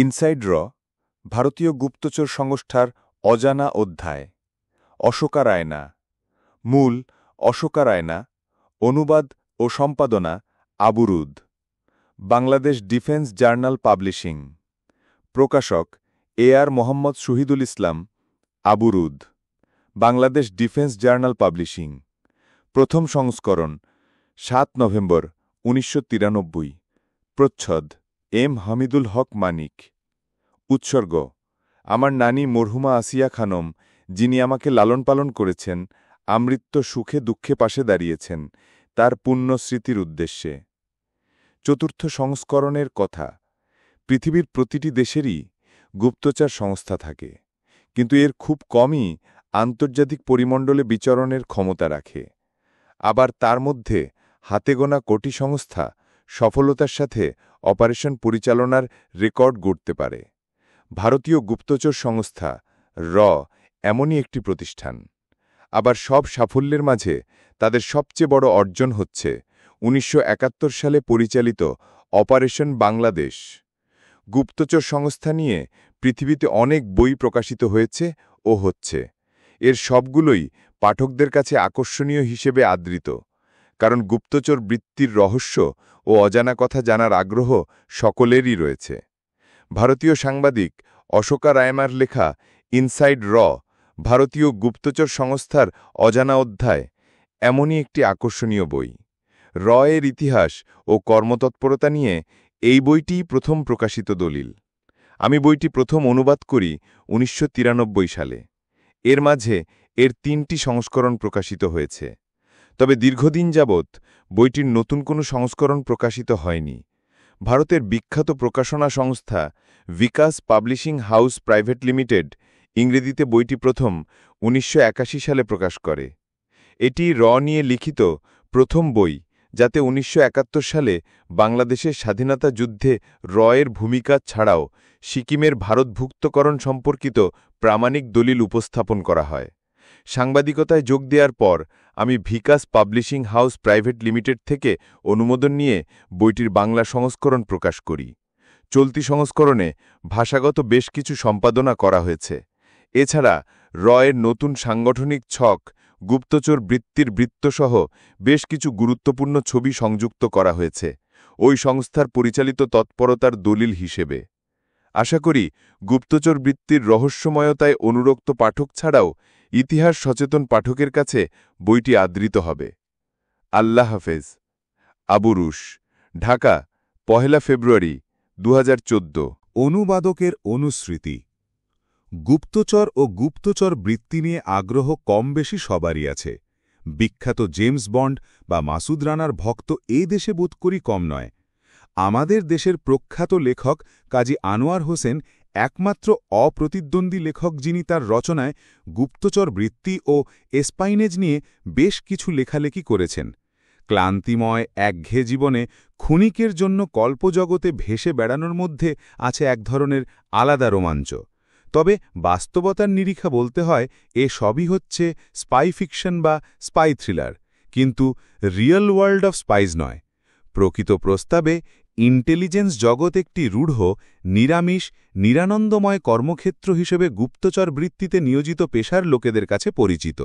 Inside র ভারতীয় গুপ্তচর সংস্থার অজানা অধ্যায় অশোকা রায়না মূল অশোকা রায়না অনুবাদ ও সম্পাদনা আবুরুদ বাংলাদেশ ডিফেন্স জার্নাল পাবলিশিং প্রকাশক AR Mohammad Shahidul Islam আবুরুদ Bangladesh defence journal publishing প্রথম সংস্করণ ৭ নভেম্বর ১৯৯৩ প্রচ্ছদ এম হামিদুল হক মানিক উৎসর্গ আমার নানি মরহুমা আসিয়া খানম যিনি আমাকে লালন পালন করেছেন আমৃত্য সুখে দুঃখে পাশে দাঁড়িয়েছেন তার পুণ্য স্মৃতির উদ্দেশ্যে চতুর্থ সংস্করণের কথা পৃথিবীর প্রতিটি দেশেরই গুপ্তচর সংস্থা থাকে কিন্তু এর খুব কমই আন্তর্জাতিক পরিমণ্ডলে বিচরণের ক্ষমতা রাখে আবার তার মধ্যে হাতে গোনা কোটি সংস্থা সফলতার সাথে অপারেশন পরিচালনার রেকর্ড গড়তে পারে ভারতীয় গুপ্তচর সংস্থা র এমনই একটি প্রতিষ্ঠান আবার সব সাফল্যের মাঝে তাদের সবচেয়ে বড় অর্জন হচ্ছে ১৯৭১ সালে পরিচালিত অপারেশন বাংলাদেশ গুপ্তচর সংস্থা নিয়ে পৃথিবীতে অনেক বই প্রকাশিত হয়েছে ও হচ্ছে এর সবগুলোই পাঠকদের কাছে আকর্ষণীয় হিসেবে আদৃত কারণ গুপ্তচর বৃত্তির রহস্য ও অজানা কথা জানার আগ্রহ সকলেরই রয়েছে ভারতীয় সাংবাদিক অশোকা রায়নার লেখা ইনসাইড র ভারতীয় গুপ্তচর সংস্থার অজানা অধ্যায় এমনই একটি আকর্ষণীয় বই র এর ইতিহাস ও কর্মতৎপরতা নিয়ে এই বইটিই প্রথম প্রকাশিত দলিল আমি বইটি প্রথম অনুবাদ করি ১৯৯৩ সালে এর মাঝে এর ৩টি সংস্করণ প্রকাশিত হয়েছে তবে দীর্ঘদিন যাবৎ বইটির নতুন কোনো সংস্করণ প্রকাশিত হয়নি ভারতের বিখ্যাত প্রকাশনা সংস্থা বিকাশ পাবলিশিং হাউস প্রাইভেট লিমিটেড ইংরেজিতে বইটি প্রথম ১৯৮১ সালে প্রকাশ করে এটি র নিয়ে লিখিত প্রথম বই যাতে ১৯৭১ সালে বাংলাদেশের স্বাধীনতা যুদ্ধে র এর ভূমিকা ছাড়াও সিকিমের ভারতভুক্তকরণ সম্পর্কিত প্রামাণিক দলিল উপস্থাপন করা হয় সাংবাদিকতায় যোগ দেওয়ার পর আমি বিকাশ পাবলিশিং হাউস প্রাইভেট লিমিটেড থেকে অনুমোদন নিয়ে বইটির বাংলা সংস্করণ প্রকাশ করি চলতি সংস্করণে ভাষাগত বেশ কিছু সম্পাদনা করা হয়েছে এছাড়া র এর নতুন সাংগঠনিক ছক গুপ্তচর বৃত্তির বৃত্তসহ বেশ কিছু গুরুত্বপূর্ণ ছবি সংযুক্ত করা হয়েছে ওই সংস্থার পরিচালিত তৎপরতার দলিল হিসেবে আশা করি গুপ্তচর বৃত্তির রহস্যময়তায় অনুরক্ত পাঠক ছাড়াও ইতিহাস সচেতন পাঠকের কাছে বইটি আদৃত হবে আল্লাহ হাফেজ আবুরুশ ঢাকা ১ ফেব্রুয়ারি ২০১৪ অনুবাদকের অনুস্মৃতি গুপ্তচর ও গুপ্তচর বৃত্তি নিয়ে আগ্রহ কম বেশি সবারই আছে বিখ্যাত জেমস বন্ড বা মাসুদ রানার ভক্ত এই দেশে বোধ করি কম নয় আমাদের দেশের প্রখ্যাত লেখক কাজী আনোয়ার হোসেন একমাত্র অপ্রতিদ্বন্দ্বী লেখক যিনি তার রচনায় গুপ্তচর বৃত্তি ও এসপাইনেজ নিয়ে বেশ কিছু লেখালেখি করেছেন ক্লান্তিময় একঘেয়ে জীবনে ক্ষণিকের জন্য কল্পজগতে ভেসে বেড়ানোর মধ্যে আছে এক ধরনের আলাদা রোমাঞ্চ তবে বাস্তবতার নিরিখা বলতে হয় এ সবই হচ্ছে স্পাই ফিকশন বা স্পাই থ্রিলার কিন্তু রিয়েল ওয়ার্ল্ড অফ স্পাইজ নয় প্রকৃত প্রস্তাবে ইন্টেলিজেন্স জগৎ একটি রূঢ় নিরামিষ নিরানন্দময় কর্মক্ষেত্র হিসেবে গুপ্তচর বৃত্তিতে নিয়োজিত পেশার লোকেদের কাছে পরিচিত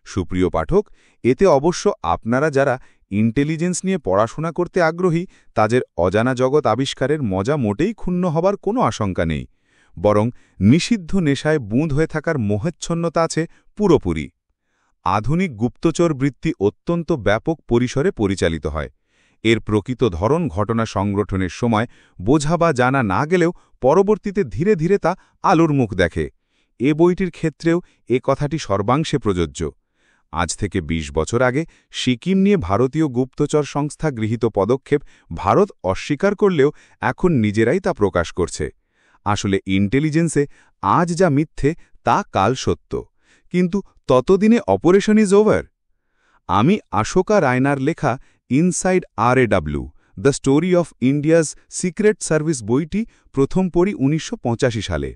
সুপ্রিয় পাঠক এতে অবশ্য আপনারা যারা ইন্টেলিজেন্স নিয়ে পড়াশোনা করতে আগ্রহী তাদের অজানা জগৎ আবিষ্কারের মজা মোটেই ক্ষুণ্ণ হবার কোনো আশঙ্কা নেই বরং নিষিদ্ধ নেশায় বুঁদ হয়ে থাকার মোহেচ্ছন্নতা আছে পুরোপুরি আধুনিক গুপ্তচর বৃত্তি অত্যন্ত ব্যাপক পরিসরে পরিচালিত হয় এর প্রকৃত ধরন ঘটনা সংগঠনের সময় বোঝা বা জানা না গেলেও পরবর্তীতে ধীরে ধীরে তা আলোর মুখ দেখে এ বইটির ক্ষেত্রেও এ কথাটি সর্বাংশে প্রযোজ্য আজ থেকে ২০ বছর আগে সিকিম নিয়ে ভারতীয় গুপ্তচর সংস্থা গৃহীত পদক্ষেপ ভারত অস্বীকার করলেও এখন নিজেরাই তা প্রকাশ করছে আসলে ইন্টেলিজেন্সে আজ যা মিথ্যে তা কাল সত্য কিন্তু ততদিনে অপারেশন ইজ ওভার আমি অশোকা রায়নার লেখা inside RAW the story of India's secret service বইটি প্রথম পড়ি ১৯৮৫ সালে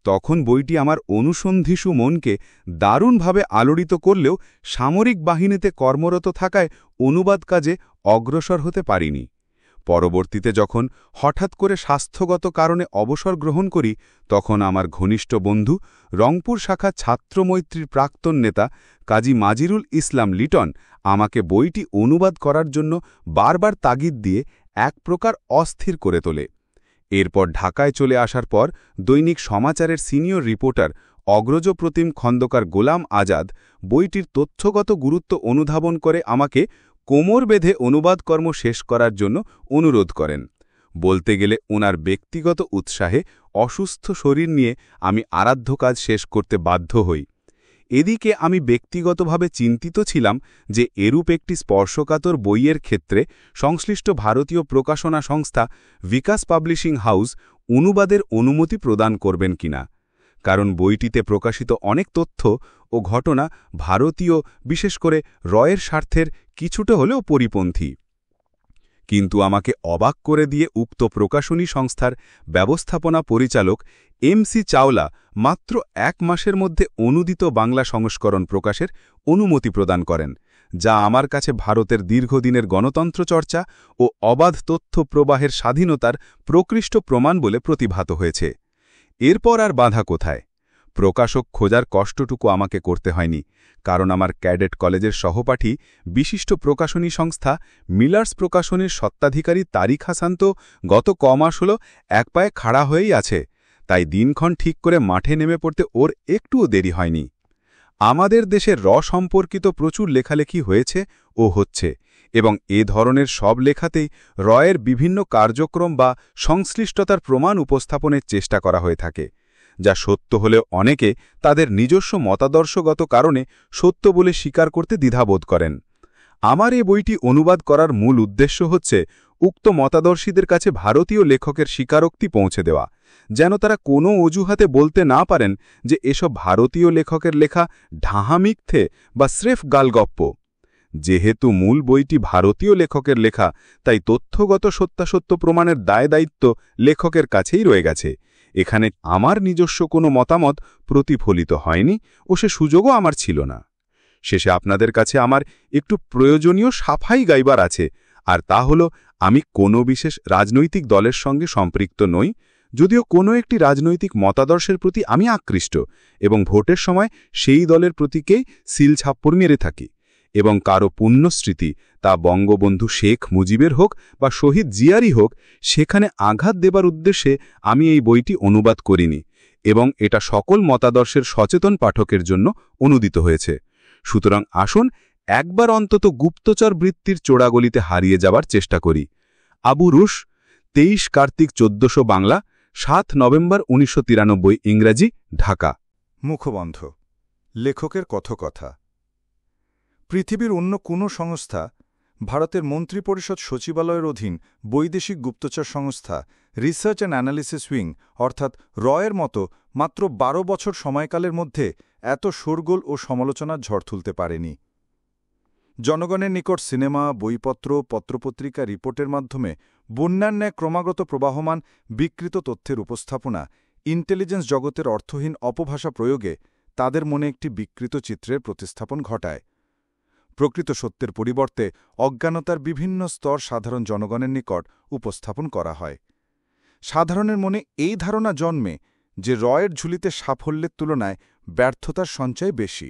তখন বইটি আমার অনুসন্ধিসু মনকে দারুণভাবে আলোড়িত করলেও সামরিক বাহিনীতে কর্মরত থাকায় অনুবাদ কাজে অগ্রসর হতে পারিনি পরবর্তীতে যখন হঠাৎ করে স্বাস্থ্যগত কারণে অবসর গ্রহণ করি, তখন আমার ঘনিষ্ঠ বন্ধু রংপুর শাখা ছাত্রমৈত্রীর প্রাক্তন নেতা কাজী মাজিরুল ইসলাম লিটন আমাকে বইটি অনুবাদ করার জন্য বারবার তাগিদ দিয়ে এক প্রকার অস্থির করে তোলে। এরপর ঢাকায় চলে আসার পর দৈনিক সমাচারের সিনিয়র রিপোর্টার অগ্রজ প্রতিম খন্দকার গোলাম আজাদ বইটির তথ্যগত গুরুত্ব অনুধাবন করে আমাকে কোমর বেঁধে অনুবাদকর্ম শেষ করার জন্য অনুরোধ করেন। বলতে গেলে ওনার ব্যক্তিগত উৎসাহে অসুস্থ শরীর নিয়ে আমি আরাধ্য কাজ শেষ করতে বাধ্য হই। এদিকে আমি ব্যক্তিগতভাবে চিন্তিত ছিলাম যে এরূপ একটি স্পর্শকাতর বইয়ের ক্ষেত্রে সংশ্লিষ্ট ভারতীয় প্রকাশনা সংস্থা বিকাশ পাবলিশিং হাউস অনুবাদের অনুমতি প্রদান করবেন কিনা, কারণ বইটিতে প্রকাশিত অনেক তথ্য ও ঘটনা ভারতীয়, বিশেষ করে রয়ের স্বার্থের কিছুটা হলেও পরিপন্থী। কিন্তু আমাকে অবাক করে দিয়ে উক্ত প্রকাশনী সংস্থার ব্যবস্থাপনা পরিচালক MC চাওলা মাত্র 1 মাসের মধ্যে অনুদিত বাংলা সংস্করণ প্রকাশের অনুমতি প্রদান করেন, যা আমার কাছে ভারতের দীর্ঘদিনের গণতন্ত্র চর্চা ও অবাধ তথ্য প্রবাহের স্বাধীনতার প্রকৃষ্ট প্রমাণ বলে প্রতিভাত হয়েছে। এরপর আর বাধা কোথায়? প্রকাশক খোঁজার কষ্টটুকু আমাকে করতে হয়নি, কারণ আমার ক্যাডেট কলেজের সহপাঠী বিশিষ্ট প্রকাশনী সংস্থা মিলার্স প্রকাশনীর স্বত্বাধিকারী তারিক হাসান তো গত কমাস হল এক পায়ে খাড়া হয়েই আছে, তাই দিনক্ষণ ঠিক করে মাঠে নেমে পড়তে ওর একটুও দেরি হয়নি। আমাদের দেশের সম্পর্কিত প্রচুর লেখালেখি হয়েছে ও হচ্ছে, এবং এ ধরনের সব লেখাতেই রয়ের বিভিন্ন কার্যক্রম বা সংশ্লিষ্টতার প্রমাণ উপস্থাপনের চেষ্টা করা হয়ে থাকে, যা সত্য হলেও অনেকে তাদের নিজস্ব মতাদর্শগত কারণে সত্য বলে স্বীকার করতে দ্বিধাবোধ করেন। আমার এই বইটি অনুবাদ করার মূল উদ্দেশ্য হচ্ছে উক্ত মতাদর্শীদের কাছে ভারতীয় লেখকের স্বীকারোক্তি পৌঁছে দেওয়া, যেন তারা কোনো অজুহাতে বলতে না পারেন যে এসব ভারতীয় লেখকের লেখা ঢাহা মিথ্যে বা স্রেফ গালগপ্প। যেহেতু মূল বইটি ভারতীয় লেখকের লেখা, তাই তথ্যগত সত্যাসত্য প্রমাণের দায়-দায়িত্ব লেখকের কাছেই রয়ে গেছে। এখানে আমার নিজস্ব কোনো মতামত প্রতিফলিত হয়নি ও সে সুযোগও আমার ছিল না। শেষে আপনাদের কাছে আমার একটু প্রয়োজনীয় সাফাই গাইবার আছে, আর তা হল আমি কোনো বিশেষ রাজনৈতিক দলের সঙ্গে সম্পৃক্ত নই, যদিও কোনো একটি রাজনৈতিক মতাদর্শের প্রতি আমি আকৃষ্ট এবং ভোটের সময় সেই দলের প্রতীকেই সিল ছাপ্পর মেরে থাকি, এবং কারো পুণ্যস্মৃতি, তা বঙ্গবন্ধু শেখ মুজিবের হোক বা শহীদ জিয়ারই হোক, সেখানে আঘাত দেবার উদ্দেশ্যে আমি এই বইটি অনুবাদ করিনি, এবং এটা সকল মতাদর্শের সচেতন পাঠকের জন্য অনুদিত হয়েছে। সুতরাং আসুন একবার অন্তত গুপ্তচর বৃত্তির চোরাগলিতে হারিয়ে যাবার চেষ্টা করি। আবু রুশ, 23 কার্তিক 1400 বাংলা, 7 নভেম্বর 1993 ইংরাজি, ঢাকা। মুখবন্ধ। লেখকের কথকথা। পৃথিবীর অন্য কোনো সংস্থা, ভারতের মন্ত্রিপরিষদ সচিবালয়ের অধীন বৈদেশিক গুপ্তচর সংস্থা রিসার্চ অ্যান্ড অ্যানালিসিস উইং অর্থাৎ রয়ের মতো মাত্র 12 বছর সময়কালের মধ্যে এত শোরগোল ও সমালোচনার ঝড় তুলতে পারেনি। জনগণের নিকট সিনেমা, বইপত্র, পত্রপত্রিকা, রিপোর্টের মাধ্যমে বন্যার ন্যায় ক্রমাগত প্রবাহমান বিকৃত তথ্যের উপস্থাপনা, ইন্টেলিজেন্স জগতের অর্থহীন অপভাষা প্রয়োগে তাদের মনে একটি বিকৃত চিত্রের প্রতিস্থাপন ঘটায়। প্রকৃত সত্যের পরিবর্তে অজ্ঞানতার বিভিন্ন স্তর সাধারণ জনগণের নিকট উপস্থাপন করা হয়। সাধারণের মনে এই ধারণা জন্মে যে রয়ের ঝুলিতে সাফল্যের তুলনায় ব্যর্থতার সঞ্চয় বেশি।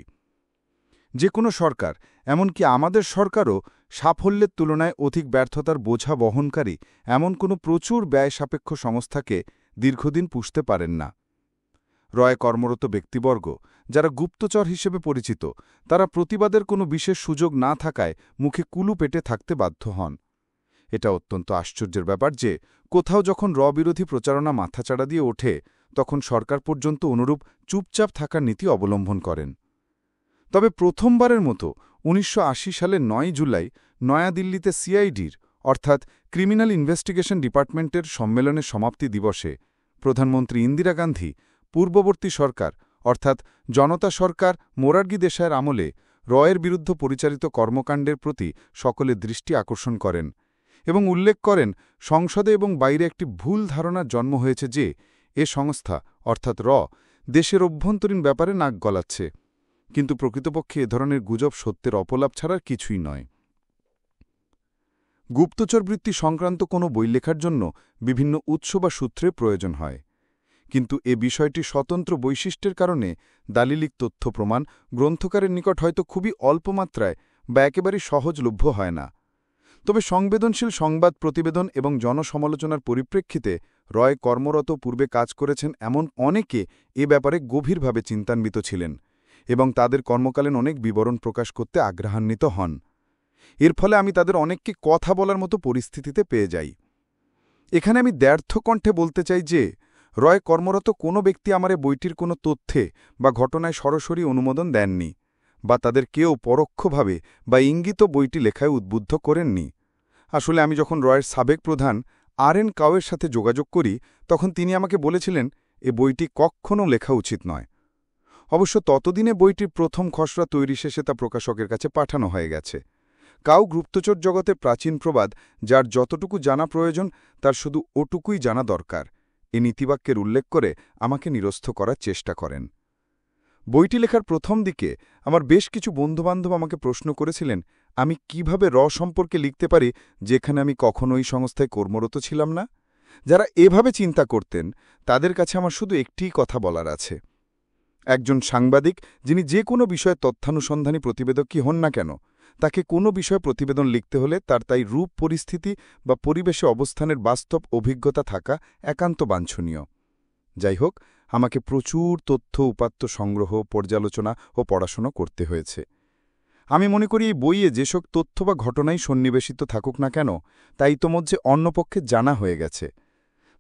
যে কোনো সরকার, এমনকি আমাদের সরকারও সাফল্যের তুলনায় অধিক ব্যর্থতার বোঝা বহনকারী এমন কোনো প্রচুর ব্যয়সাপেক্ষ সংস্থাকে দীর্ঘদিন পুষতে পারেন না। রয়ে কর্মরত ব্যক্তিবর্গ, যারা গুপ্তচর হিসেবে পরিচিত, তারা প্রতিবাদের কোনো বিশেষ সুযোগ না থাকায় মুখে কুলু পেটে থাকতে বাধ্য হন। এটা অত্যন্ত আশ্চর্যের ব্যাপার যে কোথাও যখন বিরোধী প্রচারণা মাথাচাড়া দিয়ে ওঠে, তখন সরকার পর্যন্ত অনুরূপ চুপচাপ থাকার নীতি অবলম্বন করেন। তবে প্রথমবারের মতো 1980 সালের 9 জুলাই নয়াদিল্লিতে CIDর অর্থাৎ ক্রিমিনাল ইনভেস্টিগেশন ডিপার্টমেন্টের সম্মেলনের সমাপ্তি দিবসে প্রধানমন্ত্রী ইন্দিরা গান্ধী পূর্ববর্তী সরকার অর্থাৎ জনতা সরকার মোরারজি দেশাইয়ের আমলে রয়ের বিরুদ্ধে পরিচালিত কর্মকাণ্ডের প্রতি সকলের দৃষ্টি আকর্ষণ করেন এবং উল্লেখ করেন সংসদে এবং বাইরে একটি ভুল ধারণার জন্ম হয়েছে যে এ সংস্থা অর্থাৎ দেশের অভ্যন্তরীণ ব্যাপারে নাক গলাচ্ছে, কিন্তু প্রকৃতপক্ষে এ ধরনের গুজব সত্যের অপলাপ ছাড়ার কিছুই নয়। গুপ্তচরবৃত্তি সংক্রান্ত কোনো বই লেখার জন্য বিভিন্ন উৎস বা সূত্রের প্রয়োজন হয়, কিন্তু এ বিষয়টি স্বতন্ত্র বৈশিষ্ট্যের কারণে দালিলিক তথ্য প্রমাণ গ্রন্থকারের নিকট হয়তো খুবই অল্প মাত্রায় বা একেবারেই সহজলভ্য হয় না। তবে সংবেদনশীল সংবাদ প্রতিবেদন এবং জনসমালোচনার পরিপ্রেক্ষিতে রয় কর্মরত পূর্বে কাজ করেছেন এমন অনেকে এ ব্যাপারে গভীরভাবে চিন্তান্বিত ছিলেন এবং তাদের কর্মকালীন অনেক বিবরণ প্রকাশ করতে আগ্রহান্বিত হন। এর ফলে আমি তাদের অনেককে কথা বলার মতো পরিস্থিতিতে পেয়ে যাই। এখানে আমি দ্ব্যর্থ কণ্ঠে বলতে চাই যে রয় কর্মরত কোনো ব্যক্তি আমার বইটির কোনো তথ্যে বা ঘটনায় সরাসরি অনুমোদন দেননি, বা তাদের কেউ পরোক্ষভাবে বা ইঙ্গিত বইটি লেখায় উদ্বুদ্ধ করেননি। আসলে আমি যখন রয়ের সাবেক প্রধান আর.এন. কাউয়ের সাথে যোগাযোগ করি, তখন তিনি আমাকে বলেছিলেন এ বইটি কখনও লেখা উচিত নয়। অবশ্য ততদিনে বইটির প্রথম খসড়া তৈরি শেষে তা প্রকাশকের কাছে পাঠানো হয়ে গেছে। কাউ গুপ্তচর জগতে প্রাচীন প্রবাদ, যার যতটুকু জানা প্রয়োজন তার শুধু ওটুকুই জানা দরকার, এ নীতিবাক্যের উল্লেখ করে আমাকে নিরস্ত করার চেষ্টা করেন। বইটি লেখার প্রথম দিকে আমার বেশ কিছু বন্ধুবান্ধব আমাকে প্রশ্ন করেছিলেন আমি কিভাবে সম্পর্কে লিখতে পারি যেখানে আমি কখনো এই সংস্থায় কর্মরত ছিলাম না। যারা এভাবে চিন্তা করতেন তাদের কাছে আমার শুধু একটিই কথা বলার আছে। একজন সাংবাদিক যিনি যে কোনো বিষয়ে তথ্যানুসন্ধানী প্রতিবেদকই হন না কেন, তাকে কোনো বিষয়ে প্রতিবেদন লিখতে হলে তার তাই রূপ, পরিস্থিতি বা পরিবেশে অবস্থানের বাস্তব অভিজ্ঞতা থাকা একান্ত বাঞ্ছনীয়। যাই হোক, আমাকে প্রচুর তথ্য উপাত্ত সংগ্রহ, পর্যালোচনা ও পড়াশোনা করতে হয়েছে। আমি মনে করি এই বইয়ে যেসব তথ্য বা ঘটনাই সন্নিবেশিত থাকুক না কেন, তা ইতোমধ্যে অন্যপক্ষে জানা হয়ে গেছে।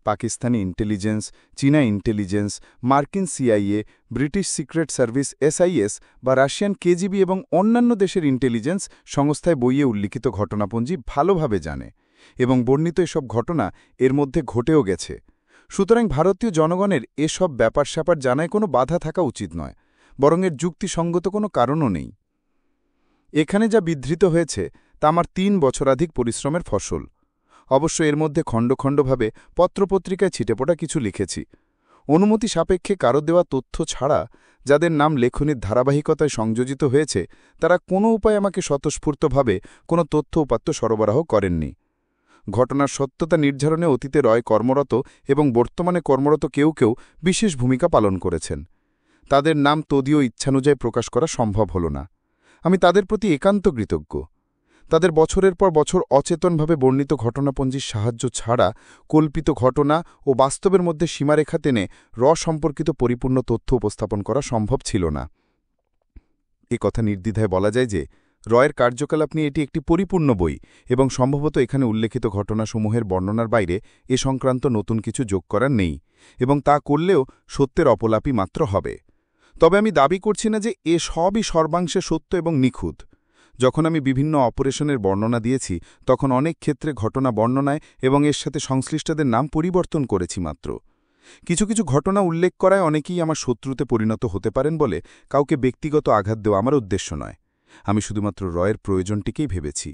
পাকিস্তানি ইন্টেলিজেন্স, চীনা ইন্টেলিজেন্স, মার্কিন CIA, British secret service SIS বা রাশিয়ান KGB এবং অন্যান্য দেশের ইন্টেলিজেন্স সংস্থায় বইয়ে উল্লিখিত ঘটনাপঞ্জি ভালোভাবে জানে এবং বর্ণিত এসব ঘটনা এর মধ্যে ঘটেও গেছে। সুতরাং ভারতীয় জনগণের এসব ব্যাপার-স্যাপার জানায় কোনো বাধা থাকা উচিত নয়, বরং এর যুক্তিসঙ্গত কোনো কারণও নেই। এখানে যা বিধৃত হয়েছে তা আমার ৩ বছরাধিক পরিশ্রমের ফসল। অবশ্য এর মধ্যে খণ্ড খণ্ডভাবে পত্রপত্রিকায় ছিটেপোটা কিছু লিখেছি। অনুমতি সাপেক্ষে কারো দেওয়া তথ্য ছাড়া যাদের নাম লেখনীর ধারাবাহিকতায় সংযোজিত হয়েছে তারা কোনো উপায়ে আমাকে স্বতঃস্ফূর্তভাবে কোনো তথ্য উপাত্ত সরবরাহ করেননি। ঘটনার সত্যতা নির্ধারণে অতীতে রয় কর্মরত এবং বর্তমানে কর্মরত কেউ কেউ বিশেষ ভূমিকা পালন করেছেন। তাদের নাম তদীয় ইচ্ছানুযায়ী প্রকাশ করা সম্ভব হল না। আমি তাদের প্রতি একান্ত কৃতজ্ঞ। তাদের বছরের পর বছর অচেতনভাবে বর্ণিত ঘটনাপঞ্জির সাহায্য ছাড়া কল্পিত ঘটনা ও বাস্তবের মধ্যে সীমারেখা টেনে সম্পর্কিত পরিপূর্ণ তথ্য উপস্থাপন করা সম্ভব ছিল না। এ কথা নির্দ্বিধায় বলা যায় যে রয়ের কার্যকলাপ নিয়ে এটি একটি পরিপূর্ণ বই এবং সম্ভবত এখানে উল্লেখিত ঘটনাসমূহের বর্ণনার বাইরে এ সংক্রান্ত নতুন কিছু যোগ করার নেই, এবং তা করলেও সত্যের অপলাপই মাত্র হবে। তবে আমি দাবি করছি না যে এ সবই সর্বাংশে সত্য এবং নিখুঁত। যখন আমি বিভিন্ন অপারেশনের বর্ণনা দিয়েছি তখন অনেক ক্ষেত্রে ঘটনা বর্ণনায় এবং এর সাথে সংশ্লিষ্টদের নাম পরিবর্তন করেছি মাত্র। কিছু কিছু ঘটনা উল্লেখ করায় অনেকেই আমার শত্রুতে পরিণত হতে পারেন বলে কাউকে ব্যক্তিগত আঘাত দেওয়া আমার উদ্দেশ্য নয়। আমি শুধুমাত্র রয়ের প্রয়োজনটিকেই ভেবেছি।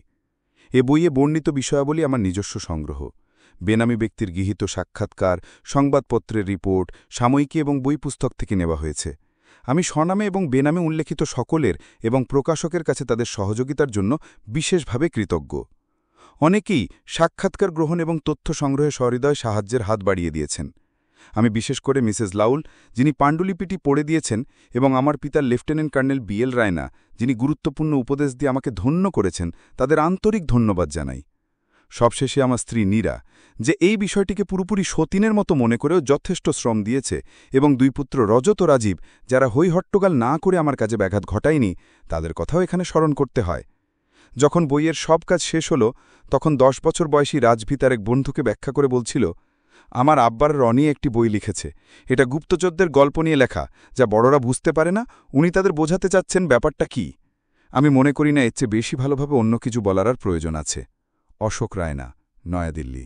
এ বইয়ে বর্ণিত বিষয়াবলী আমার নিজস্ব সংগ্রহ। বেনামী ব্যক্তির গৃহীত সাক্ষাৎকার, সংবাদপত্রের রিপোর্ট, সাময়িকী এবং বই পুস্তক থেকে নেওয়া হয়েছে। আমি স্বনামে এবং বেনামে উল্লেখিত সকলের এবং প্রকাশকের কাছে তাদের সহযোগিতার জন্য বিশেষভাবে কৃতজ্ঞ। অনেকেই সাক্ষাৎকার গ্রহণ এবং তথ্য সংগ্রহে সহৃদয় সাহায্যের হাত বাড়িয়ে দিয়েছেন। আমি বিশেষ করে মিসেস লাউল, যিনি পাণ্ডুলিপিটি পড়ে দিয়েছেন, এবং আমার পিতা লেফটেন্যান্ট কর্নেল BL রায়না, যিনি গুরুত্বপূর্ণ উপদেশ দিয়ে আমাকে ধন্য করেছেন, তাদের আন্তরিক ধন্যবাদ জানাই। সবশেষে আমার স্ত্রী নীরা, যে এই বিষয়টিকে পুরোপুরি সতীনের মতো মনে করেও যথেষ্ট শ্রম দিয়েছে, এবং 2 পুত্র রজত ও রাজীব, যারা হইহট্টগাল না করে আমার কাজে ব্যাঘাত ঘটায়নি, তাদের কথাও এখানে স্মরণ করতে হয়। যখন বইয়ের সব কাজ শেষ হল তখন 10 বছর বয়সী রাজভী তার এক বন্ধুকে ব্যাখ্যা করে বলছিল, আমার আব্বার রনি একটি বই লিখেছে, এটা গুপ্তচরদের গল্প নিয়ে লেখা, যা বড়রা বুঝতে পারে না। উনি তাদের বোঝাতে চাচ্ছেন ব্যাপারটা কি। আমি মনে করি না এর চেয়ে বেশি ভালোভাবে অন্য কিছু বলার আর প্রয়োজন আছে। অশোক রায়না, নয়াদিল্লি।